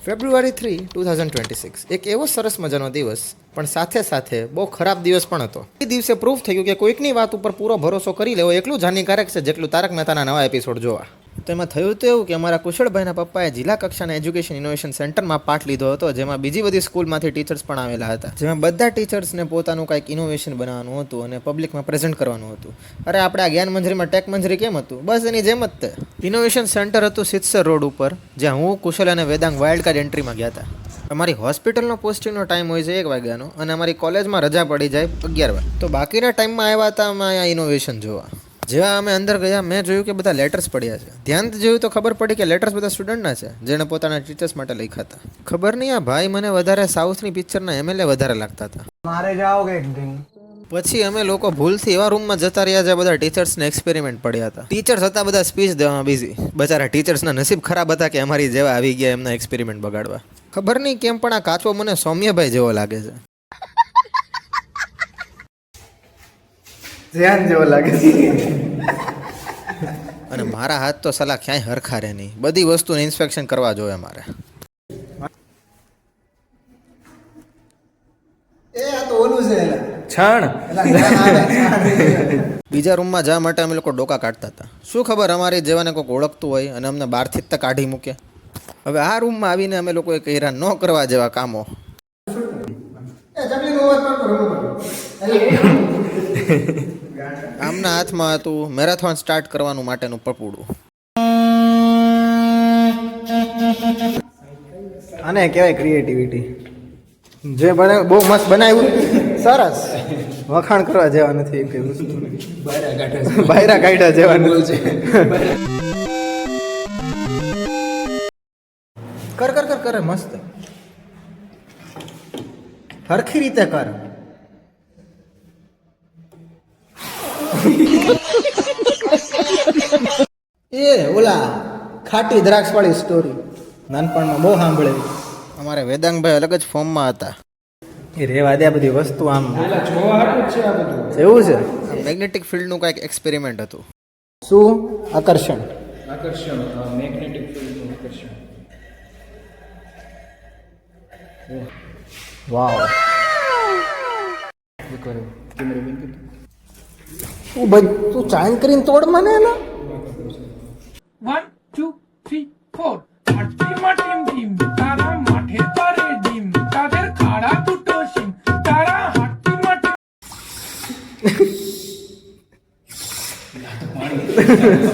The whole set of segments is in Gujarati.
ફેબ્રુઆરી 3, 2026 એક એવો સરસ મજાનો દિવસ પણ સાથે સાથે બહુ ખરાબ દિવસ પણ હતો. એ દિવસે પ્રૂફ થયું કે કોઈકની વાત ઉપર પૂરો ભરોસો કરી લેવો એટલું જ હાનિકારક છે જેટલું તારક મહેતાના નવા એપિસોડ જોવા. તો એમાં થયું તો એવું કે અમારા કુશળભાઈના પપ્પાએ જિલ્લા કક્ષાના એજ્યુકેશન ઇનોવેશન સેન્ટરમાં પાઠ લીધો હતો, જેમાં બીજી બધી સ્કૂલમાંથી ટીચર્સ પણ આવેલા હતા. જેમાં બધા ટીચર્સને પોતાનું કંઈક ઇનોવેશન બનાવવાનું હતું અને પબ્લિકમાં પ્રેઝન્ટ કરવાનું હતું. અરે આપણે આ જ્ઞાન મંજરીમાં ટેક મંજરી કેમ હતું, બસ એની જેમ જ તે. ઇનોવેશન સેન્ટર હતું સિત્સર રોડ ઉપર, જ્યાં હું, કુશલ અને વેદાંગ વાઇલ્ડ કાર્ડ એન્ટ્રીમાં ગયા હતા. અમારી હોસ્પિટલનો પોસ્ટિંગનો ટાઈમ હોય છે 1 વાગ્યાનો અને અમારી કોલેજમાં રજા પડી જાય 11 વાગે. તો બાકીના ટાઈમમાં આવ્યા હતા અમે અહીંયા ઇનોવેશન જોવા. જેવા અમે અંદર ગયા મેં જોયું કે બધા લેટર્સ પડ્યા છે. ધ્યાનથી જોયું તો ખબર પડી કે લેટર્સ બધા સ્ટુડન્ટના છે, જેણે પોતાના ટીચર્સ માટે લખ્યા હતા. ખબર નહીં આ ભાઈ મને વધારે સાઉથની પિક્ચરના એમએલએ વધારે લાગતા હતા. મારે જાઓગે એક્ટિંગ. પછી અમે લોકો ભૂલથી એવા રૂમમાં જતા રહ્યા જ્યાં બધા ટીચર્સને એક્સપેરિમેન્ટ પડ્યા હતા. ટીચર્સ હતા બધા સ્પીચ દેવામાં બિઝી. બચારા ટીચર્સના નસીબ ખરાબ હતા કે અમારી જેવા આવી ગયા એમના એક્સપેરિમેન્ટ બગાડવા. ખબર નહીં કેમ પણ આ કાચો મને સૌમ્યભાઈ જેવો લાગે છે. ધ્યાન જેવો લાગે છે. અને મારા હાથ તો સલાહ ક્યાંય હરખા રહે નહીં. બધી વસ્તુને ઇન્સ્પેક્શન કરવા જોઈએ મારે. એ આ તો ઓલું છે છાણ. એલા બીજા રૂમમાં જવા માટે અમે લોકો ડોકા કાઢતા હતા. શું ખબર અમારી જેવાને કોઈક ઓળખતું હોય અને અમને બહારથી જ કાઢી મૂકે. હવે આ રૂમમાં આવીને અમે લોકોએ કર્યા ન કરવા જેવા કામો. આમના હાથમાં હતું મેરેથોન સ્ટાર્ટ કરવાનું માટેનું પપુડું. આને કહેવાય ક્રિએટિવિટી. જે બને બહુ મસ્ત બનાવ્યું, સરસ. વખાણ કરવા જેવા નથી એક વસ્તુ. બાયરા કાઢ્યા જેવા નથી. કર કર કર કરે મસ્ત. હરખી રીતે કર. એ ઓલા ખાટી દ્રાક્ષ વાળી સ્ટોરી નાનપણમાં બહુ સાંભળેલી. અમારે વેદાંગભાઈ અલગ જ ફોર્મમાં હતા. એ રેવા દે બધી વસ્તુ આમ એવું છે. મેગ્નેટિક ફિલ્ડનું કાંઈક એક્સપેરિમેન્ટ હતું. શું આકર્ષણ? મેગ્નેટિક ફિલ્ડનું આકર્ષણ. વાવ. તું ચાઇન કરીને તોડ મને એલા. 1 2 3 4 মাটি মাটি ডিম তারা মাঠে পারে ডিম তাদের খাড়া দুটো শিম তারা হাঁটি মাটি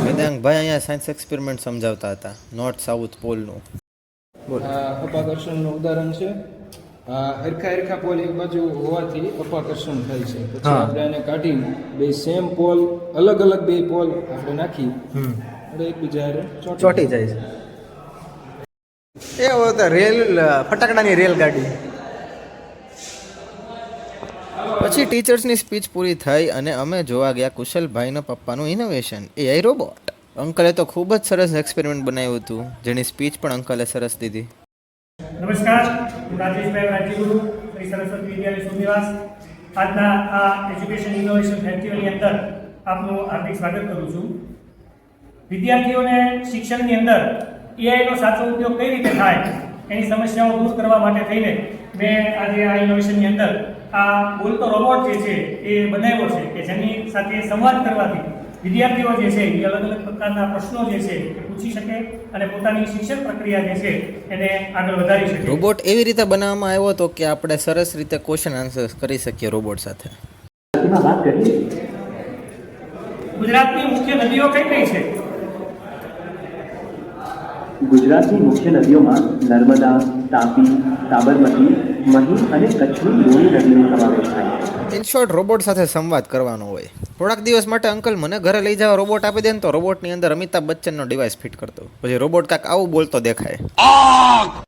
વેદાંગભાઈ અહીંયા સાયન્સ એક્સપેરિમેન્ટ સમજાવતા હતા, નોર્થ સાઉથ પોલનું. અપાકર્ષણનું ઉદાહરણ છે. હરખા હરખા પોલ એક બાજુ હોવાથી અપાકર્ષણ થાય છે. પછી આપણે એને કાઢી બે સેમ પોલ અલગ અલગ બે પોલ આપણે નાખી એટલે એકબીજા હારે ચોટી જાય છે. એ તો રેલ ફટાકડાની રેલગાડી. પછી ટીચર્સની સ્પીચ પૂરી થઈ અને અમે જોવા ગયા કુશલભાઈના પપ્પાનું ઇનોવેશન, એઆઈ રોબોટ. અંકલે તો ખૂબ જ સરસ એક્સપેરિમેન્ટ બનાવ્યું હતું, જેની સ્પીચ પણ અંકલે સરસ દીધી. નમસ્કાર, હું રાજેશભાઈ રાજ્યગુરુ શ્રી સરસ્વતી વિદ્યાલય સુનિવાસ. આજના આ એજ્યુકેશન ઇનોવેશન ફેસ્ટિવલની અંદર આપનું હાર્દિક સ્વાગત કરું છું. વિદ્યાર્થીઓને શિક્ષણની અંદર એઆઈનો સાચો ઉપયોગ કઈ રીતે થાય એની સમસ્યાઓ દૂર કરવા માટે થઈને મેં આજે આ ઇનોવેશનની અંદર આ બોલતો રોબોટ જે છે એ બનાવ્યો છે કે જેની સાથે સંવાદ કરવાથી વિદ્યાર્થીઓ જે છે એ અલગ અલગ પ્રકારના પ્રશ્નો જે છે એ પૂછી શકે અને પોતાની શિક્ષણ પ્રક્રિયા જે છે એને આગળ વધારી શકે. રોબોટ એવી રીતે બનાવવામાં આવ્યો હતો કે આપણે સરસ રીતે ક્વેશ્ચન આન્સર કરી શકીએ રોબોટ સાથે. ગુજરાતની મુખ્ય નદીઓ કઈ કઈ છે? ગુજરાતની મુખ્ય નદીઓમાં નર્મદા, તાપી, સાબરમતી, મહી અને કચ્છની લોણી નદીનો સમાવેશ થાય છે. ઇન શોર્ટ રોબોટ સાથે સંવાદ કરવાનો હોય. થોડાક દિવસ માટે અંકલ મને ઘરે લઈ જવા રોબોટ આપી દે ને તો રોબોટની અંદર અમિતાભ બચ્ચનનો ડિવાઇસ ફિટ કરતો. પછી રોબોટ કાંઈક આવું બોલતો દેખાય.